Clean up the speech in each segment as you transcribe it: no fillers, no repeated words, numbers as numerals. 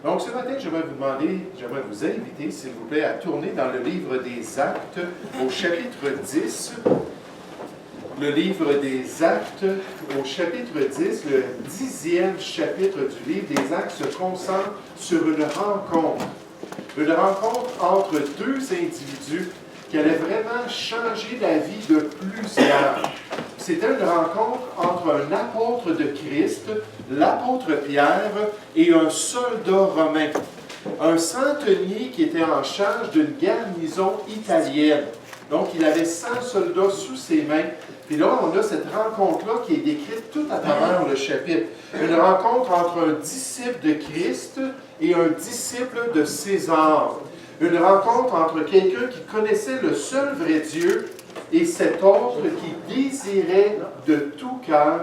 Donc ce matin, j'aimerais vous inviter, s'il vous plaît, à tourner dans le livre des Actes au chapitre 10. Le livre des Actes au chapitre 10, le 10e chapitre du livre des Actes se concentre sur une rencontre. Une rencontre entre deux individus qui allait vraiment changer la vie de plusieurs. C'était une rencontre entre un apôtre de Christ, l'apôtre Pierre, et un soldat romain. Un centenier qui était en charge d'une garnison italienne. Donc, il avait 100 soldats sous ses mains. Puis là, on a cette rencontre-là qui est décrite tout à travers le chapitre. Une rencontre entre un disciple de Christ et un disciple de César. Une rencontre entre quelqu'un qui connaissait le seul vrai Dieu et cet autre qui désirait de tout cœur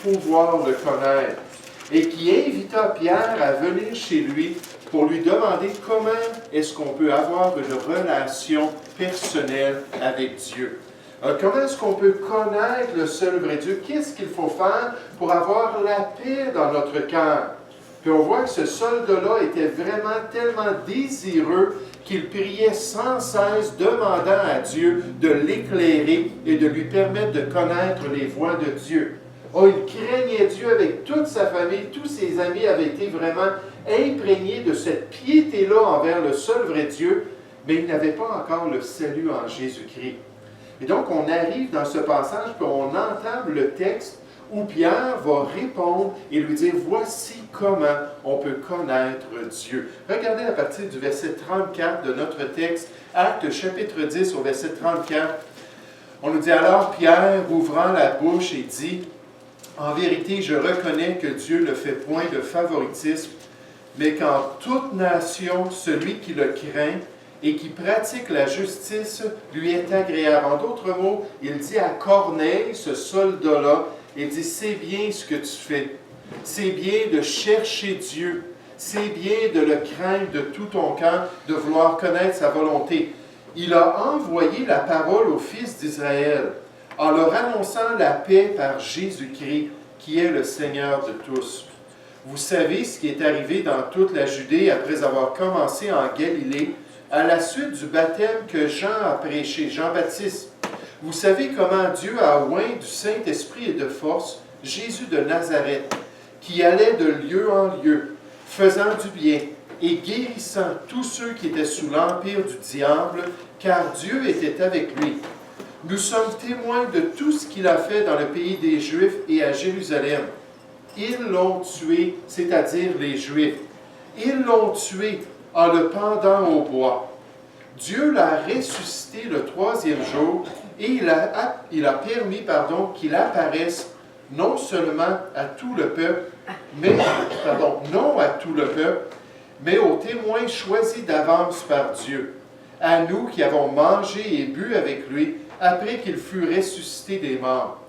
pouvoir le connaître. Et qui invita Pierre à venir chez lui pour lui demander comment est-ce qu'on peut avoir une relation personnelle avec Dieu. Comment est-ce qu'on peut connaître le seul vrai Dieu? Qu'est-ce qu'il faut faire pour avoir la paix dans notre cœur? Puis on voit que ce soldat-là était vraiment tellement désireux qu'il priait sans cesse, demandant à Dieu de l'éclairer et de lui permettre de connaître les voies de Dieu. Oh, il craignait Dieu avec toute sa famille, tous ses amis avaient été vraiment imprégnés de cette piété-là envers le seul vrai Dieu, mais ils n'avaient pas encore le salut en Jésus-Christ. Et donc, on arrive dans ce passage, puis on entame le texte où Pierre va répondre et lui dire, voici comment on peut connaître Dieu. Regardez à partir du verset 34 de notre texte, Actes chapitre 10 au verset 34. On nous dit, alors Pierre, ouvrant la bouche, et dit, en vérité, je reconnais que Dieu ne fait point de favoritisme, mais qu'en toute nation, celui qui le craint et qui pratique la justice lui est agréable. En d'autres mots, il dit à Corneille, ce soldat-là, il dit, c'est bien ce que tu fais. C'est bien de chercher Dieu. C'est bien de le craindre de tout ton cœur, de vouloir connaître sa volonté. Il a envoyé la parole aux fils d'Israël en leur annonçant la paix par Jésus-Christ, qui est le Seigneur de tous. Vous savez ce qui est arrivé dans toute la Judée après avoir commencé en Galilée, à la suite du baptême que Jean a prêché, Jean-Baptiste. Vous savez comment Dieu a oint du Saint-Esprit et de force Jésus de Nazareth, qui allait de lieu en lieu, faisant du bien et guérissant tous ceux qui étaient sous l'empire du diable, car Dieu était avec lui. Nous sommes témoins de tout ce qu'il a fait dans le pays des Juifs et à Jérusalem. Ils l'ont tué, c'est-à-dire les Juifs. Ils l'ont tué en le pendant au bois. Dieu l'a ressuscité le 3e jour et il a permis qu'il apparaisse non seulement à tout le peuple, non à tout le peuple, mais aux témoins choisis d'avance par Dieu, à nous qui avons mangé et bu avec lui après qu'il fut ressuscité des morts.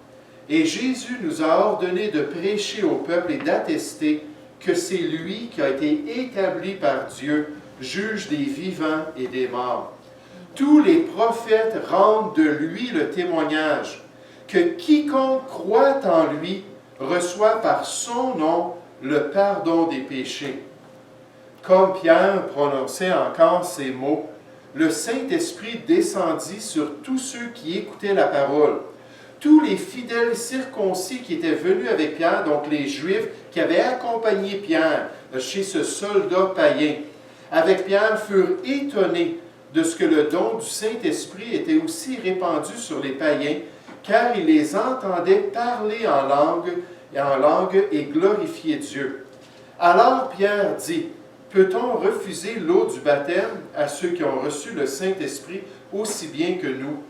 Et Jésus nous a ordonné de prêcher au peuple et d'attester que c'est lui qui a été établi par Dieu, juge des vivants et des morts. Tous les prophètes rendent de lui le témoignage que quiconque croit en lui reçoit par son nom le pardon des péchés. Comme Pierre prononçait encore ces mots, le Saint-Esprit descendit sur tous ceux qui écoutaient la parole. Tous les fidèles circoncis qui étaient venus avec Pierre, donc les Juifs qui avaient accompagné Pierre chez ce soldat païen, avec Pierre furent étonnés de ce que le don du Saint-Esprit était aussi répandu sur les païens, car ils les entendaient parler en langue et glorifier Dieu. Alors Pierre dit, peut-on refuser l'eau du baptême à ceux qui ont reçu le Saint-Esprit aussi bien que nous?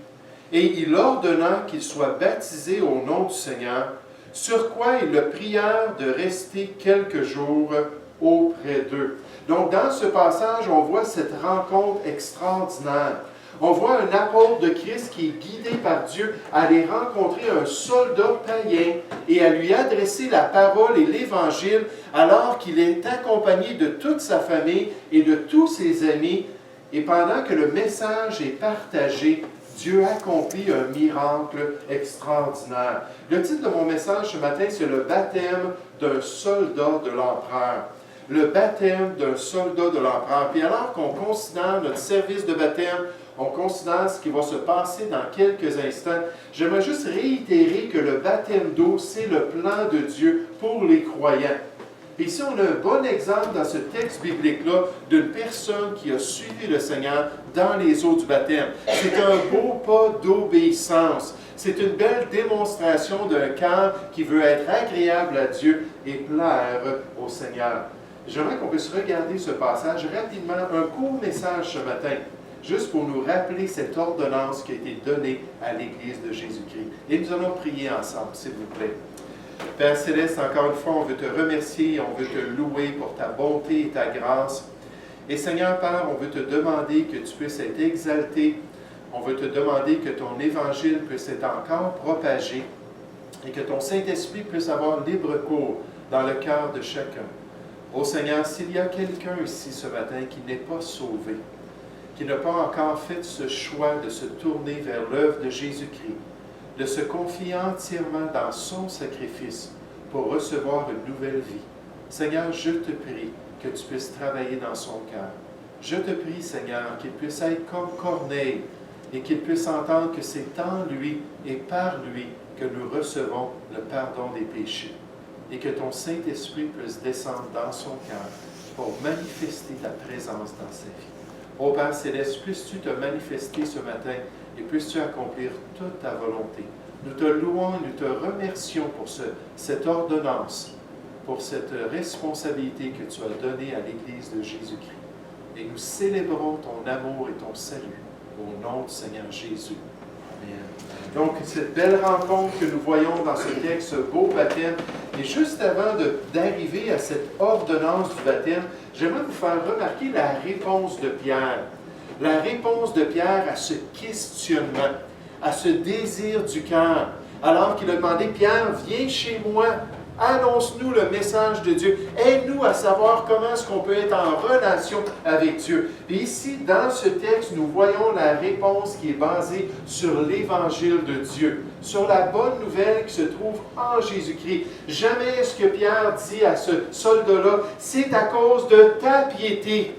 Et il ordonna qu'ils soient baptisés au nom du Seigneur, sur quoi ils le prièrent de rester quelques jours auprès d'eux. Donc, dans ce passage, on voit cette rencontre extraordinaire. On voit un apôtre de Christ qui est guidé par Dieu à aller rencontrer un soldat païen et à lui adresser la parole et l'Évangile alors qu'il est accompagné de toute sa famille et de tous ses amis. Et pendant que le message est partagé, Dieu accomplit un miracle extraordinaire. Le titre de mon message ce matin, c'est le baptême d'un soldat de l'empereur. le baptême d'un soldat de l'empereur. Puis alors qu'on considère notre service de baptême, on considère ce qui va se passer dans quelques instants, j'aimerais juste réitérer que le baptême d'eau, c'est le plan de Dieu pour les croyants. Et ici, on a un bon exemple dans ce texte biblique-là d'une personne qui a suivi le Seigneur dans les eaux du baptême. C'est un beau pas d'obéissance. C'est une belle démonstration d'un cœur qui veut être agréable à Dieu et plaire au Seigneur. J'aimerais qu'on puisse regarder ce passage rapidement, un court message ce matin, juste pour nous rappeler cette ordonnance qui a été donnée à l'Église de Jésus-Christ. Et nous allons prier ensemble, s'il vous plaît. Père Céleste, encore une fois, on veut te remercier, on veut te louer pour ta bonté et ta grâce. Et Seigneur Père, on veut te demander que tu puisses être exalté. On veut te demander que ton évangile puisse être encore propagé et que ton Saint-Esprit puisse avoir libre cours dans le cœur de chacun. Ô Seigneur, s'il y a quelqu'un ici ce matin qui n'est pas sauvé, qui n'a pas encore fait ce choix de se tourner vers l'œuvre de Jésus-Christ, de se confier entièrement dans son sacrifice pour recevoir une nouvelle vie. Seigneur, je te prie que tu puisses travailler dans son cœur. Je te prie, Seigneur, qu'il puisse être comme Corneille et qu'il puisse entendre que c'est en lui et par lui que nous recevons le pardon des péchés et que ton Saint-Esprit puisse descendre dans son cœur pour manifester ta présence dans sa vie. Ô Père Céleste, puisses-tu te manifester ce matin et puisses-tu accomplir toute ta volonté. Nous te louons et nous te remercions pour cette ordonnance, pour cette responsabilité que tu as donnée à l'Église de Jésus-Christ. Et nous célébrons ton amour et ton salut au nom du Seigneur Jésus. Amen. Donc, cette belle rencontre que nous voyons dans ce texte, ce beau baptême, et juste avant d'arriver à cette ordonnance du baptême, j'aimerais vous faire remarquer la réponse de Pierre. La réponse de Pierre à ce questionnement, à ce désir du cœur. Alors qu'il a demandé, Pierre, viens chez moi, annonce-nous le message de Dieu, aide-nous à savoir comment est-ce qu'on peut être en relation avec Dieu. Et ici, dans ce texte, nous voyons la réponse qui est basée sur l'Évangile de Dieu, sur la bonne nouvelle qui se trouve en Jésus-Christ. Jamais est-ce que Pierre dit à ce soldat-là, c'est à cause de ta piété.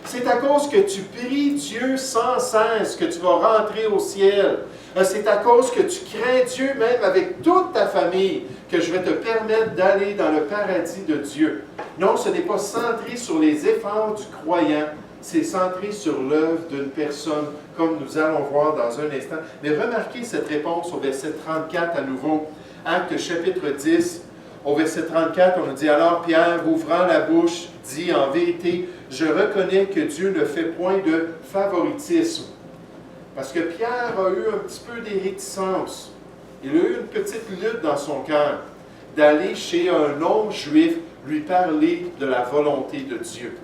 C'est à cause que tu pries Dieu sans cesse que tu vas rentrer au ciel. C'est à cause que tu crains Dieu même avec toute ta famille que je vais te permettre d'aller dans le paradis de Dieu. Non, ce n'est pas centré sur les efforts du croyant, c'est centré sur l'œuvre d'une personne, comme nous allons voir dans un instant. Mais remarquez cette réponse au verset 34 à nouveau, Actes chapitre 10. Au verset 34, on nous dit, alors Pierre, ouvrant la bouche, dit en vérité, je reconnais que Dieu ne fait point de favoritisme. Parce que Pierre a eu un petit peu des réticences. Il a eu une petite lutte dans son cœur d'aller chez un non-juif lui parler de la volonté de Dieu.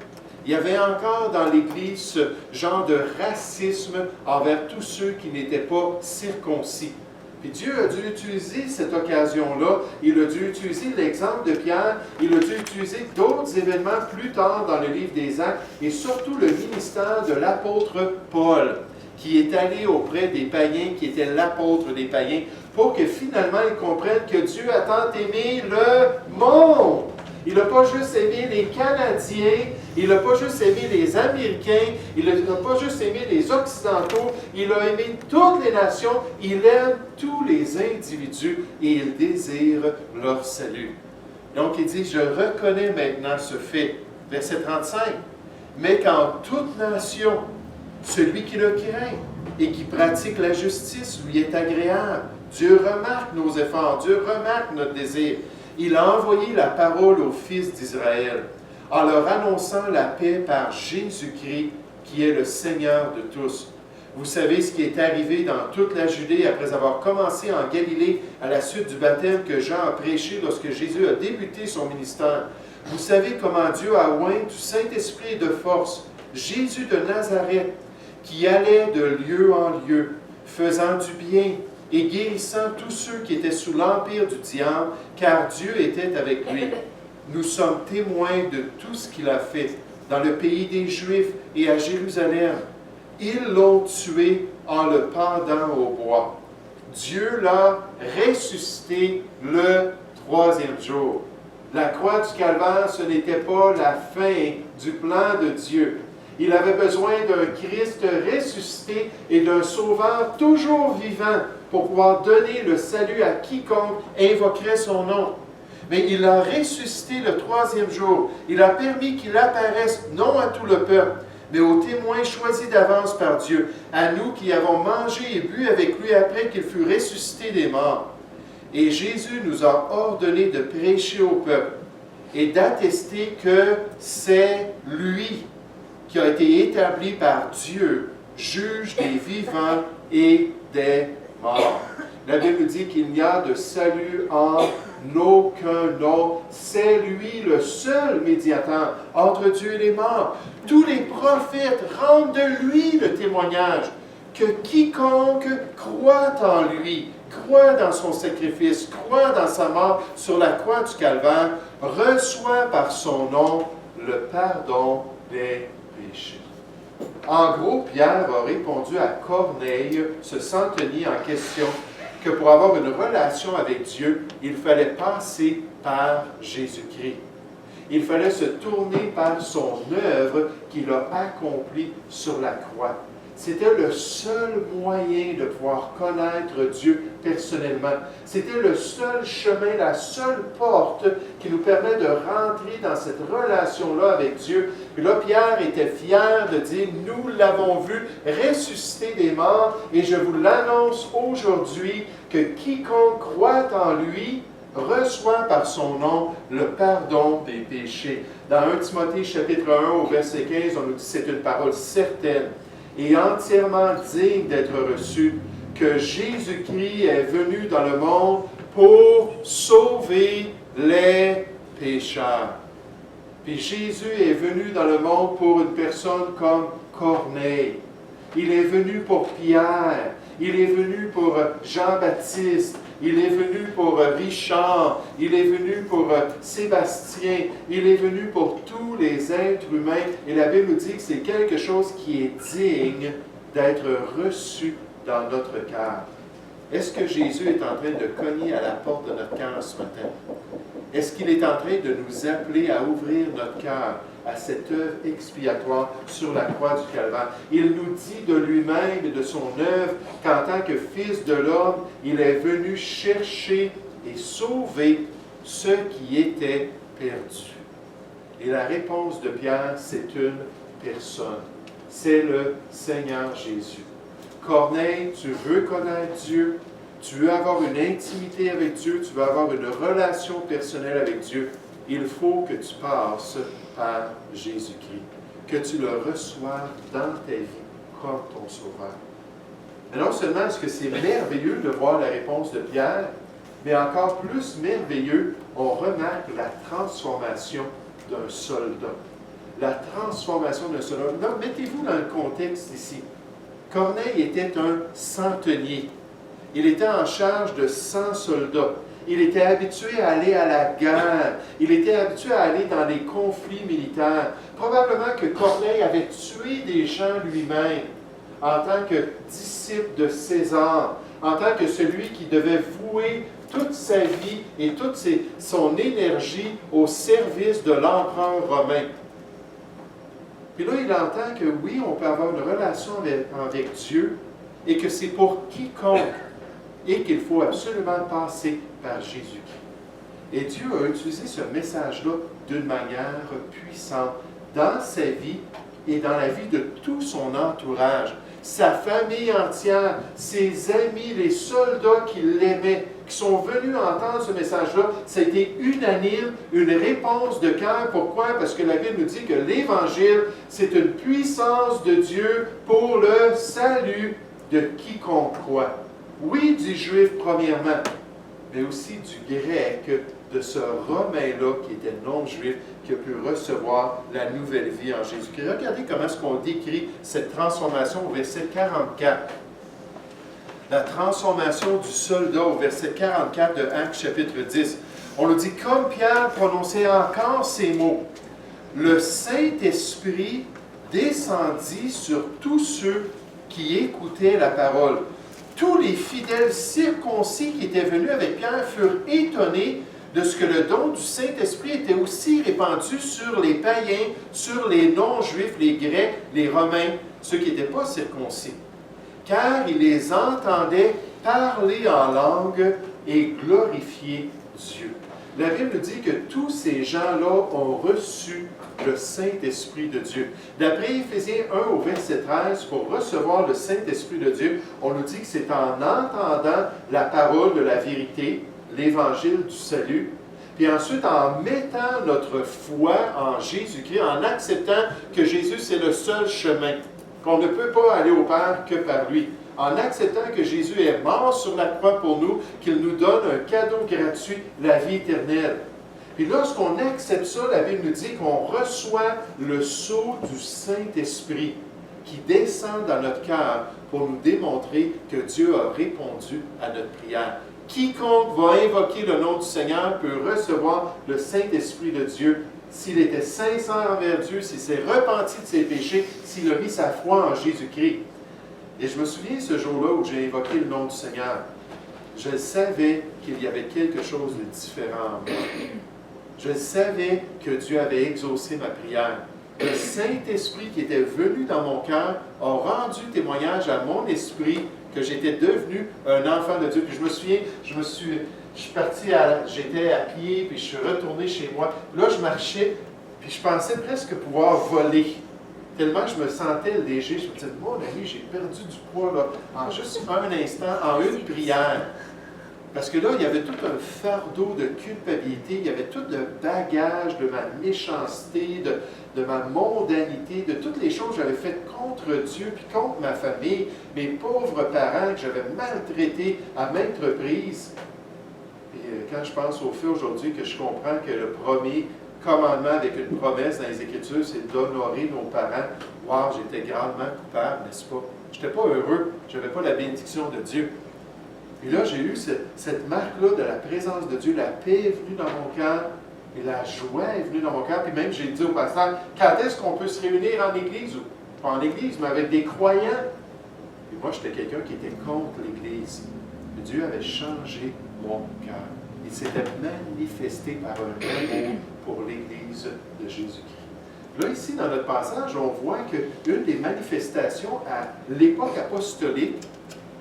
Il y avait encore dans l'Église ce genre de racisme envers tous ceux qui n'étaient pas circoncis. Puis Dieu a dû utiliser cette occasion-là, il a dû utiliser l'exemple de Pierre, il a dû utiliser d'autres événements plus tard dans le livre des Actes, et surtout le ministère de l'apôtre Paul, qui est allé auprès des païens, qui était l'apôtre des païens, pour que finalement ils comprennent que Dieu a tant aimé le monde. Il n'a pas juste aimé les Canadiens, il n'a pas juste aimé les Américains, il n'a pas juste aimé les Occidentaux, il a aimé toutes les nations, il aime tous les individus et il désire leur salut. Donc il dit, je reconnais maintenant ce fait, verset 35, mais qu'en toute nation, celui qui le craint et qui pratique la justice lui est agréable. Dieu remarque nos efforts, Dieu remarque notre désir. Il a envoyé la parole aux fils d'Israël en leur annonçant la paix par Jésus-Christ, qui est le Seigneur de tous. Vous savez ce qui est arrivé dans toute la Judée après avoir commencé en Galilée à la suite du baptême que Jean a prêché lorsque Jésus a débuté son ministère. Vous savez comment Dieu a oint du Saint-Esprit et de force Jésus de Nazareth, qui allait de lieu en lieu, faisant du bien et guérissant tous ceux qui étaient sous l'empire du diable, car Dieu était avec lui. Nous sommes témoins de tout ce qu'il a fait dans le pays des Juifs et à Jérusalem. Ils l'ont tué en le pendant au bois. Dieu l'a ressuscité le troisième jour. La croix du calvaire, ce n'était pas la fin du plan de Dieu. Il avait besoin d'un Christ ressuscité et d'un Sauveur toujours vivant pour pouvoir donner le salut à quiconque invoquerait son nom. Mais il a ressuscité le troisième jour. Il a permis qu'il apparaisse non à tout le peuple, mais aux témoins choisis d'avance par Dieu, à nous qui avons mangé et bu avec lui après qu'il fut ressuscité des morts. Et Jésus nous a ordonné de prêcher au peuple et d'attester que c'est lui qui a été établi par Dieu, juge des vivants et des morts. La Bible dit qu'il n'y a de salut en aucun autre. C'est lui le seul médiateur entre Dieu et les morts. Tous les prophètes rendent de lui le témoignage que quiconque croit en lui, croit dans son sacrifice, croit dans sa mort sur la croix du calvaire, reçoit par son nom le pardon des péchés. En gros, Pierre a répondu à Corneille, ce centenier en question, que pour avoir une relation avec Dieu, il fallait passer par Jésus-Christ. Il fallait se tourner par son œuvre qu'il a accomplie sur la croix. C'était le seul moyen de pouvoir connaître Dieu personnellement. C'était le seul chemin, la seule porte qui nous permet de rentrer dans cette relation-là avec Dieu. Et là, Pierre était fier de dire, nous l'avons vu ressusciter des morts et je vous l'annonce aujourd'hui que quiconque croit en lui reçoit par son nom le pardon des péchés. Dans 1 Timothée chapitre 1 au verset 15, on nous dit c'est une parole certaine et entièrement digne d'être reçue, que Jésus-Christ est venu dans le monde pour sauver les pécheurs. Puis Jésus est venu dans le monde pour une personne comme Corneille. Il est venu pour Pierre. Il est venu pour Jean-Baptiste. Il est venu pour Richard. Il est venu pour Sébastien. Il est venu pour tous les êtres humains. Et la Bible nous dit que c'est quelque chose qui est digne d'être reçu dans notre cœur. Est-ce que Jésus est en train de cogner à la porte de notre cœur ce matin? Est-ce qu'il est en train de nous appeler à ouvrir notre cœur à cette œuvre expiatoire sur la croix du calvaire? Il nous dit de lui-même et de son œuvre qu'en tant que Fils de l'homme, il est venu chercher et sauver ceux qui étaient perdus. Et la réponse de Pierre, c'est une personne. C'est le Seigneur Jésus. Corneille, tu veux connaître Dieu, tu veux avoir une intimité avec Dieu, tu veux avoir une relation personnelle avec Dieu, il faut que tu passes par Jésus-Christ, que tu le reçoives dans ta vie comme ton Sauveur. Et non seulement est-ce que c'est merveilleux de voir la réponse de Pierre, mais encore plus merveilleux, on remarque la transformation d'un soldat. La transformation d'un soldat. Donc, mettez-vous dans le contexte ici. Corneille était un centenier. Il était en charge de 100 soldats. Il était habitué à aller à la guerre. Il était habitué à aller dans les conflits militaires. Probablement que Corneille avait tué des gens lui-même en tant que disciple de César, en tant que celui qui devait vouer toute sa vie et toute son énergie au service de l'empereur romain. Puis là, il entend que oui, on peut avoir une relation avec Dieu et que c'est pour quiconque et qu'il faut absolument passer par Jésus-Christ. Et Dieu a utilisé ce message-là d'une manière puissante dans sa vie et dans la vie de tout son entourage. Sa famille entière, ses amis, les soldats qui l'aimaient, qui sont venus entendre ce message-là, ça a été unanime, une réponse de cœur. Pourquoi? Parce que la Bible nous dit que l'Évangile, c'est une puissance de Dieu pour le salut de quiconque croit. Oui, du Juif premièrement, mais aussi du Grec, de ce Romain-là qui était non-Juif, qui a pu recevoir la nouvelle vie en Jésus-Christ. Regardez comment est-ce qu'on décrit cette transformation au verset 44. La transformation du soldat au verset 44 de Actes chapitre 10. On nous dit, comme Pierre prononçait encore ces mots, le Saint-Esprit descendit sur tous ceux qui écoutaient la parole. Tous les fidèles circoncis qui étaient venus avec Pierre furent étonnés de ce que le don du Saint-Esprit était aussi répandu sur les païens, sur les non-juifs, les Grecs, les Romains, ceux qui n'étaient pas circoncis. Car ils les entendaient parler en langue et glorifier Dieu. La Bible dit que tous ces gens-là ont reçu le Saint-Esprit de Dieu. D'après Éphésiens 1 au verset 13, pour recevoir le Saint-Esprit de Dieu, on nous dit que c'est en entendant la parole de la vérité, l'Évangile du salut, puis ensuite en mettant notre foi en Jésus-Christ, en acceptant que Jésus c'est le seul chemin, qu'on ne peut pas aller au Père que par lui, en acceptant que Jésus est mort sur la croix pour nous, qu'il nous donne un cadeau gratuit, la vie éternelle. Puis lorsqu'on accepte ça, la Bible nous dit qu'on reçoit le sceau du Saint-Esprit qui descend dans notre cœur pour nous démontrer que Dieu a répondu à notre prière. Quiconque va invoquer le nom du Seigneur peut recevoir le Saint-Esprit de Dieu s'il était sincère envers Dieu, s'il s'est repenti de ses péchés, s'il a mis sa foi en Jésus-Christ. Et je me souviens ce jour-là où j'ai invoqué le nom du Seigneur. Je savais qu'il y avait quelque chose de différent en moi. Je savais que Dieu avait exaucé ma prière. Le Saint-Esprit qui était venu dans mon cœur a rendu témoignage à mon esprit que j'étais devenu un enfant de Dieu. Puis je me souviens, je suis parti, j'étais à pied, puis je suis retourné chez moi. Là, je marchais, puis je pensais presque pouvoir voler. Tellement je me sentais léger. Je me disais, mon ami, j'ai perdu du poids là, en juste un instant, en une prière. Parce que là, il y avait tout un fardeau de culpabilité, il y avait tout le bagage de ma méchanceté, de ma mondanité, de toutes les choses que j'avais faites contre Dieu, puis contre ma famille, mes pauvres parents que j'avais maltraités à maintes reprises. Et quand je pense au fait aujourd'hui que je comprends que le premier commandement avec une promesse dans les Écritures, c'est d'honorer nos parents. Wow, j'étais grandement coupable, n'est-ce pas? Je n'étais pas heureux, je n'avais pas la bénédiction de Dieu. Et là, j'ai eu cette marque-là de la présence de Dieu. La paix est venue dans mon cœur et la joie est venue dans mon cœur. Puis même, j'ai dit au pasteur, quand est-ce qu'on peut se réunir en Église? Ou pas en Église, mais avec des croyants. Et moi, j'étais quelqu'un qui était contre l'Église. Mais Dieu avait changé mon cœur. Il s'était manifesté par un amour pour l'Église de Jésus-Christ. Là, ici, dans notre passage, on voit qu'une des manifestations à l'époque apostolique,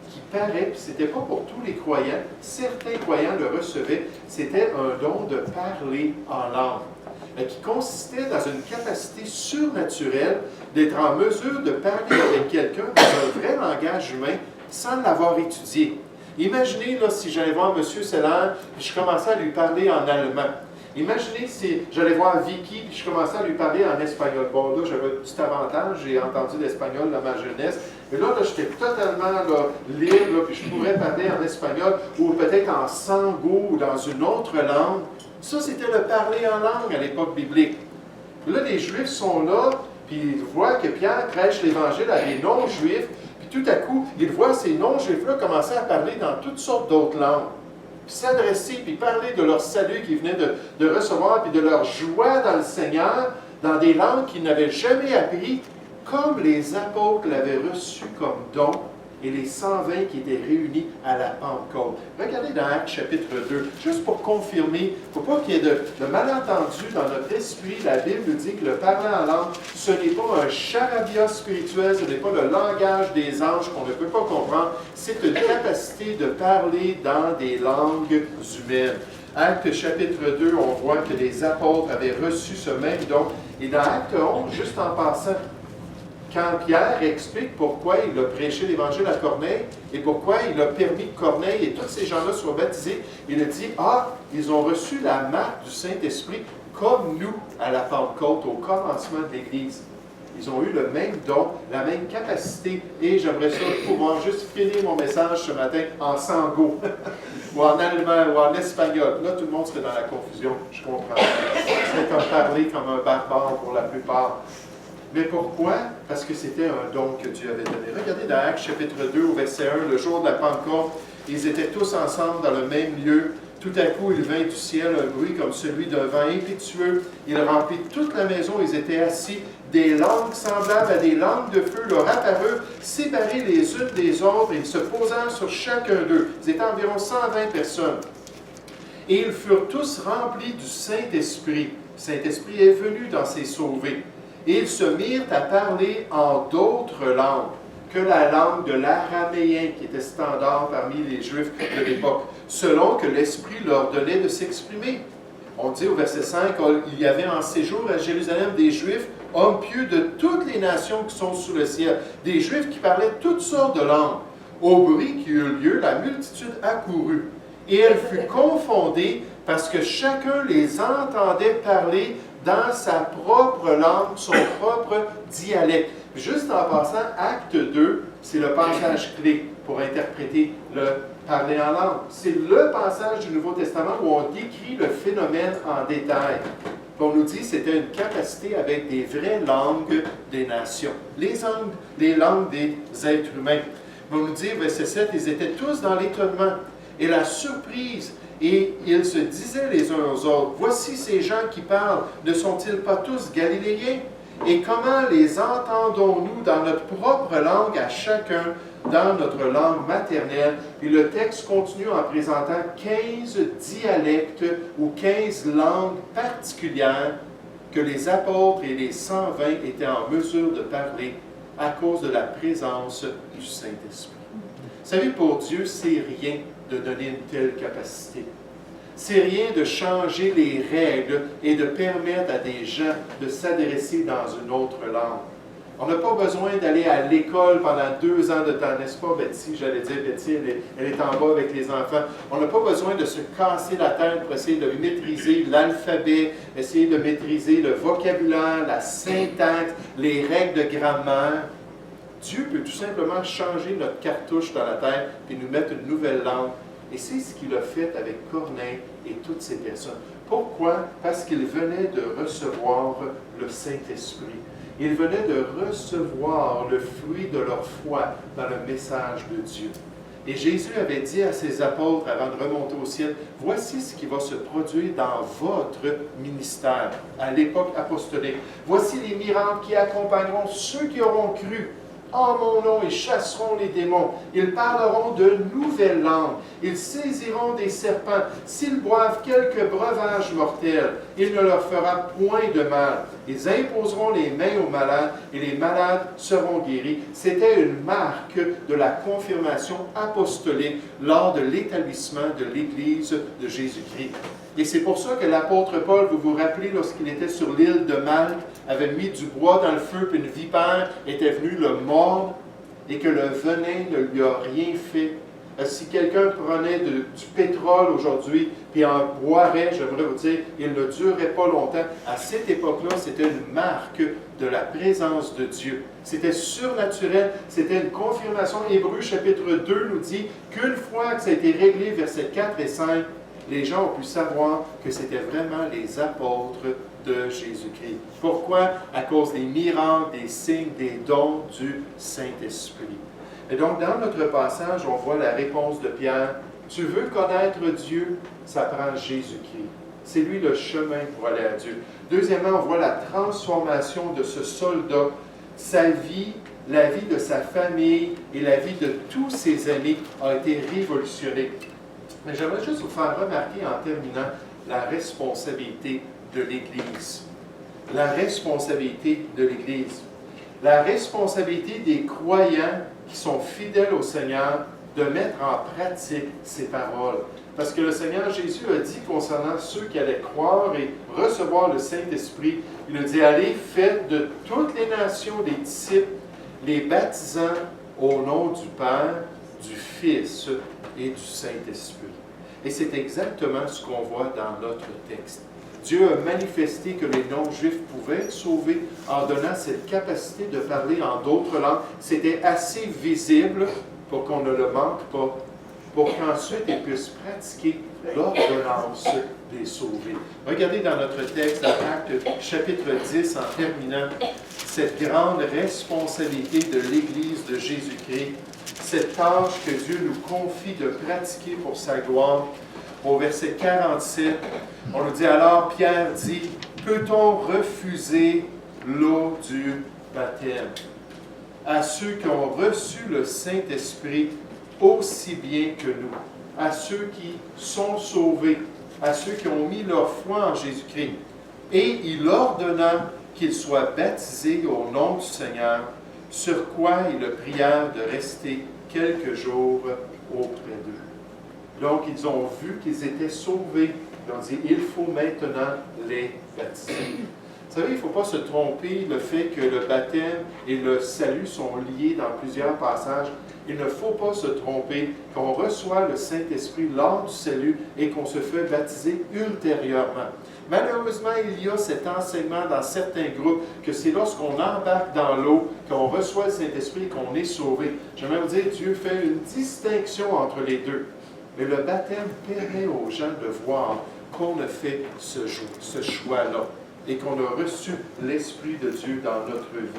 qui paraît, puis ce n'était pas pour tous les croyants, certains croyants le recevaient, c'était un don de parler en langue, qui consistait dans une capacité surnaturelle d'être en mesure de parler avec quelqu'un dans un vrai langage humain sans l'avoir étudié. Imaginez là, si j'allais voir M. Seller, puis je commençais à lui parler en allemand. Imaginez si j'allais voir Vicky, puis je commençais à lui parler en espagnol. Bon, là, j'avais un petit avantage, j'ai entendu l'espagnol dans ma jeunesse. Mais là, j'étais totalement libre, là, puis je pourrais parler en espagnol, ou peut-être en sango, ou dans une autre langue. Ça, c'était le parler en langue à l'époque biblique. Puis là, les Juifs sont là, puis ils voient que Pierre prêche l'Évangile à des non-Juifs, puis tout à coup, ils voient ces non-Juifs-là commencer à parler dans toutes sortes d'autres langues. Puis s'adresser, puis parler de leur salut qu'ils venaient de recevoir, puis de leur joie dans le Seigneur, dans des langues qu'ils n'avaient jamais appris, comme les apôtres l'avaient reçu comme don, et les 120 qui étaient réunis à la Pentecôte. Regardez dans Actes chapitre 2, juste pour confirmer, il ne faut pas qu'il y ait de malentendu dans notre esprit. La Bible nous dit que le parler en langue, ce n'est pas un charabia spirituel, ce n'est pas le langage des anges qu'on ne peut pas comprendre, c'est une capacité de parler dans des langues humaines. Actes chapitre 2, on voit que les apôtres avaient reçu ce même don. Et dans Acte 11, juste en passant, quand Pierre explique pourquoi il a prêché l'Évangile à Corneille et pourquoi il a permis que Corneille et tous ces gens-là soient baptisés, il a dit, ils ont reçu la marque du Saint-Esprit comme nous à la Pentecôte, au commencement de l'Église. Ils ont eu le même don, la même capacité, et j'aimerais ça pouvoir juste finir mon message ce matin en sango, ou en allemand, ou en espagnol. Là, tout le monde serait dans la confusion, je comprends. C'est comme parler comme un barbare pour la plupart. Mais pourquoi? Parce que c'était un don que Dieu avait donné. Regardez dans Actes chapitre 2 au verset 1, le jour de la Pentecôte, ils étaient tous ensemble dans le même lieu. Tout à coup, il vint du ciel un bruit comme celui d'un vent impétueux. Il remplit toute la maison, ils étaient assis. Des langues semblables à des langues de feu leur apparurent, séparées les unes des autres, et se posant sur chacun d'eux. Ils étaient environ 120 personnes. Et ils furent tous remplis du Saint-Esprit. Le Saint-Esprit est venu dans ces sauvés. Et ils se mirent à parler en d'autres langues que la langue de l'araméen qui était standard parmi les Juifs de l'époque, selon que l'Esprit leur donnait de s'exprimer. On dit au verset 5, il y avait en séjour à Jérusalem des Juifs, hommes pieux de toutes les nations qui sont sous le ciel, des Juifs qui parlaient toutes sortes de langues. Au bruit qui eut lieu, la multitude accourut, et elle fut confondée parce que chacun les entendait parler dans sa propre langue, son propre dialecte. Juste en passant, acte 2, c'est le passage clé pour interpréter le parler en langue. C'est le passage du Nouveau Testament où on décrit le phénomène en détail. On nous dit que c'était une capacité avec des vraies langues des nations, les langues des êtres humains. On nous dit, verset 7, ils étaient tous dans l'étonnement et la surprise, et ils se disaient les uns aux autres, voici ces gens qui parlent, ne sont-ils pas tous galiléens? Et comment les entendons-nous dans notre propre langue à chacun, dans notre langue maternelle? Puis le texte continue en présentant 15 dialectes ou 15 langues particulières que les apôtres et les 120 étaient en mesure de parler à cause de la présence du Saint-Esprit. Vous savez, pour Dieu, c'est rien de donner une telle capacité. C'est rien de changer les règles et de permettre à des gens de s'adresser dans une autre langue. On n'a pas besoin d'aller à l'école pendant 2 ans de temps, n'est-ce pas, Betty? J'allais dire, Betty, elle est en bas avec les enfants. On n'a pas besoin de se casser la tête pour essayer de maîtriser l'alphabet, essayer de maîtriser le vocabulaire, la syntaxe, les règles de grammaire. Dieu peut tout simplement changer notre cartouche dans la tête et nous mettre une nouvelle langue. Et c'est ce qu'il a fait avec Corneille et toutes ces personnes. Pourquoi? Parce qu'ils venaient de recevoir le Saint-Esprit. Ils venaient de recevoir le fruit de leur foi dans le message de Dieu. Et Jésus avait dit à ses apôtres avant de remonter au ciel, voici ce qui va se produire dans votre ministère à l'époque apostolique. Voici les miracles qui accompagneront ceux qui auront cru. En mon nom, ils chasseront les démons. Ils parleront de nouvelles langues. Ils saisiront des serpents. S'ils boivent quelques breuvages mortels, il ne leur fera point de mal. Ils imposeront les mains aux malades et les malades seront guéris. C'était une marque de la confirmation apostolique lors de l'établissement de l'Église de Jésus-Christ. Et c'est pour ça que l'apôtre Paul, vous vous rappelez, lorsqu'il était sur l'île de Malte, avait mis du bois dans le feu, puis une vipère était venue le mordre, et que le venin ne lui a rien fait. Si quelqu'un prenait du pétrole aujourd'hui, puis en boirait, j'aimerais vous dire, il ne durerait pas longtemps. À cette époque-là, c'était une marque de la présence de Dieu. C'était surnaturel, c'était une confirmation. Hébreux chapitre 2 nous dit qu'une fois que ça a été réglé, versets 4 et 5, les gens ont pu savoir que c'était vraiment les apôtres de Jésus-Christ. Pourquoi? À cause des miracles, des signes, des dons du Saint-Esprit. Et donc, dans notre passage, on voit la réponse de Pierre. Tu veux connaître Dieu? Ça prend Jésus-Christ. C'est lui le chemin pour aller à Dieu. Deuxièmement, on voit la transformation de ce soldat. Sa vie, la vie de sa famille et la vie de tous ses amis a été révolutionnée. Mais j'aimerais juste vous faire remarquer en terminant la responsabilité de l'Église. La responsabilité de l'Église. La responsabilité des croyants qui sont fidèles au Seigneur de mettre en pratique ses paroles. Parce que le Seigneur Jésus a dit concernant ceux qui allaient croire et recevoir le Saint-Esprit, il a dit, allez, faites de toutes les nations des disciples, les baptisant au nom du Père, du Fils et du Saint-Esprit. Et c'est exactement ce qu'on voit dans notre texte. Dieu a manifesté que les non-juifs pouvaient être sauvés en donnant cette capacité de parler en d'autres langues. C'était assez visible pour qu'on ne le manque pas, pour qu'ensuite ils puissent pratiquer l'ordonnance des sauvés. Regardez dans notre texte, dans Actes chapitre 10, en terminant, cette grande responsabilité de l'Église de Jésus-Christ, cette tâche que Dieu nous confie de pratiquer pour sa gloire. Au verset 47, on nous dit alors, Pierre dit, peut-on refuser l'eau du baptême à ceux qui ont reçu le Saint-Esprit aussi bien que nous, à ceux qui sont sauvés, à ceux qui ont mis leur foi en Jésus-Christ. Et il ordonna qu'ils soient baptisés au nom du Seigneur, sur quoi ils le prièrent de rester quelques jours auprès d'eux. Donc, ils ont vu qu'ils étaient sauvés. Ils ont dit, il faut maintenant les baptiser. Vous savez, il ne faut pas se tromper le fait que le baptême et le salut sont liés dans plusieurs passages. Il ne faut pas se tromper qu'on reçoit le Saint-Esprit lors du salut et qu'on se fait baptiser ultérieurement. Malheureusement, il y a cet enseignement dans certains groupes que c'est lorsqu'on embarque dans l'eau qu'on reçoit le Saint-Esprit et qu'on est sauvé. J'aimerais vous dire, Dieu fait une distinction entre les deux. Mais le baptême permet aux gens de voir qu'on a fait ce choix-là et qu'on a reçu l'Esprit de Dieu dans notre vie.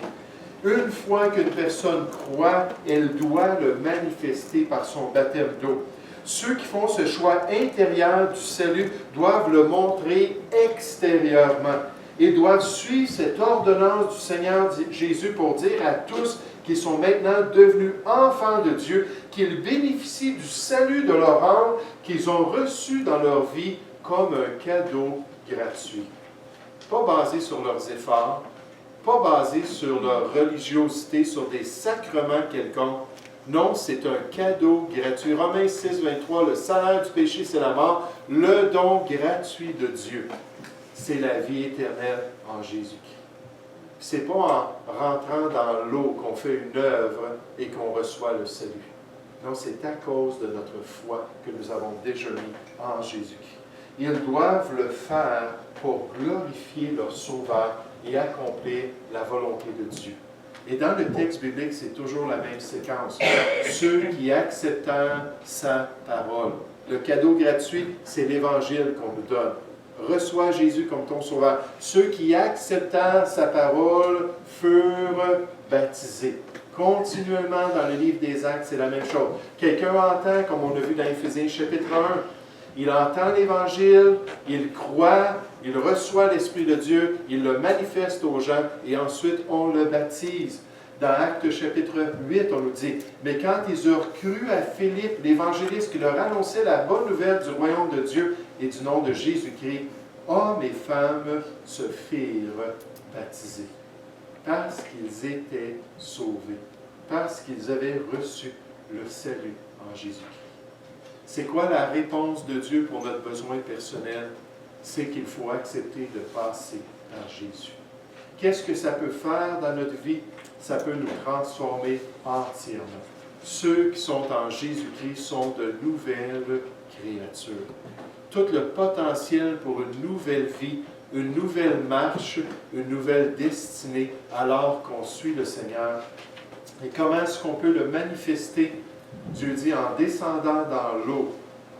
Une fois qu'une personne croit, elle doit le manifester par son baptême d'eau. Ceux qui font ce choix intérieur du salut doivent le montrer extérieurement et doivent suivre cette ordonnance du Seigneur Jésus pour dire à tous qui sont maintenant devenus enfants de Dieu, qu'ils bénéficient du salut de leur âme qu'ils ont reçu dans leur vie comme un cadeau gratuit. Pas basé sur leurs efforts, pas basé sur leur religiosité, sur des sacrements quelconques. Non, c'est un cadeau gratuit. Romains 6, 23, le salaire du péché, c'est la mort. Le don gratuit de Dieu, c'est la vie éternelle en Jésus-Christ. Ce n'est pas en rentrant dans l'eau qu'on fait une œuvre et qu'on reçoit le salut. Non, c'est à cause de notre foi que nous avons déjà mis en Jésus-Christ. Ils doivent le faire pour glorifier leur Sauveur et accomplir la volonté de Dieu. Et dans le texte biblique, c'est toujours la même séquence. Ceux qui acceptèrent sa parole. Le cadeau gratuit, c'est l'Évangile qu'on nous donne. Reçois Jésus comme ton Sauveur. Ceux qui acceptèrent sa parole furent baptisés. Continuellement dans le livre des Actes, c'est la même chose. Quelqu'un entend, comme on a vu dans Éphésiens chapitre 1, il entend l'Évangile, il croit, il reçoit l'Esprit de Dieu, il le manifeste aux gens et ensuite on le baptise. Dans Actes chapitre 8, on nous dit, « Mais quand ils eurent cru à Philippe, l'évangéliste qui leur annonçait la bonne nouvelle du royaume de Dieu et du nom de Jésus-Christ, hommes et femmes se firent baptiser. » Parce qu'ils étaient sauvés, parce qu'ils avaient reçu le salut en Jésus-Christ. C'est quoi la réponse de Dieu pour notre besoin personnel? C'est qu'il faut accepter de passer par Jésus. Qu'est-ce que ça peut faire dans notre vie? Ça peut nous transformer entièrement. Ceux qui sont en Jésus-Christ sont de nouvelles créatures. Tout le potentiel pour une nouvelle vie, une nouvelle marche, une nouvelle destinée, alors qu'on suit le Seigneur. Et comment est-ce qu'on peut le manifester? Dieu dit, en descendant dans l'eau,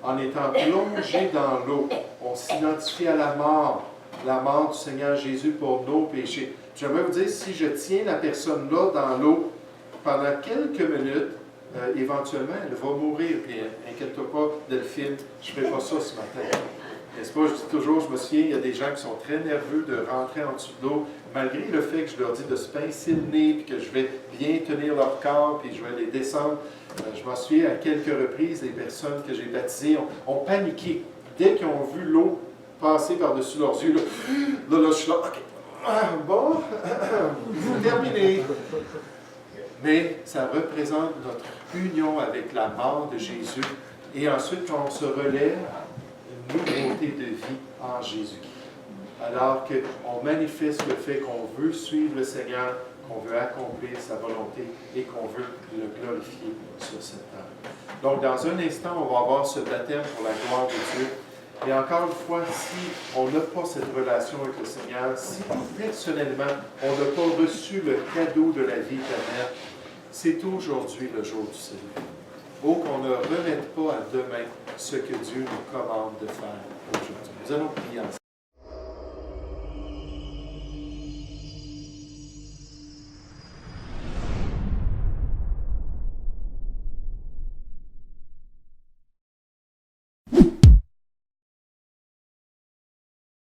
en étant plongé dans l'eau, on s'identifie à la mort du Seigneur Jésus pour nos péchés. J'aimerais vous dire, si je tiens la personne là dans l'eau, pendant quelques minutes, éventuellement, elle va mourir. Puis, inquiète-toi pas, Delphine, je ne ferai pas ça ce matin. N'est-ce pas? Je dis toujours, je me souviens, il y a des gens qui sont très nerveux de rentrer en dessous de l'eau, malgré le fait que je leur dis de se pincer le nez, puis que je vais bien tenir leur corps, puis je vais les descendre. Je m'en souviens, à quelques reprises, les personnes que j'ai baptisées ont paniqué. Dès qu'ils ont vu l'eau passer par-dessus leurs yeux, là, je suis là, OK, bon, c'est terminé. Mais ça représente notre union avec la mort de Jésus. Et ensuite, quand on se relève, une nouveauté de vie en Jésus-Christ. Alors qu'on manifeste le fait qu'on veut suivre le Seigneur, qu'on veut accomplir sa volonté et qu'on veut le glorifier sur cette terre. Donc, dans un instant, on va avoir ce baptême pour la gloire de Dieu. Et encore une fois, si on n'a pas cette relation avec le Seigneur, si personnellement, on n'a pas reçu le cadeau de la vie éternelle, c'est aujourd'hui le jour du salut. Oh, qu'on ne remette pas à demain ce que Dieu nous commande de faire aujourd'hui. Nous allons prier ensemble.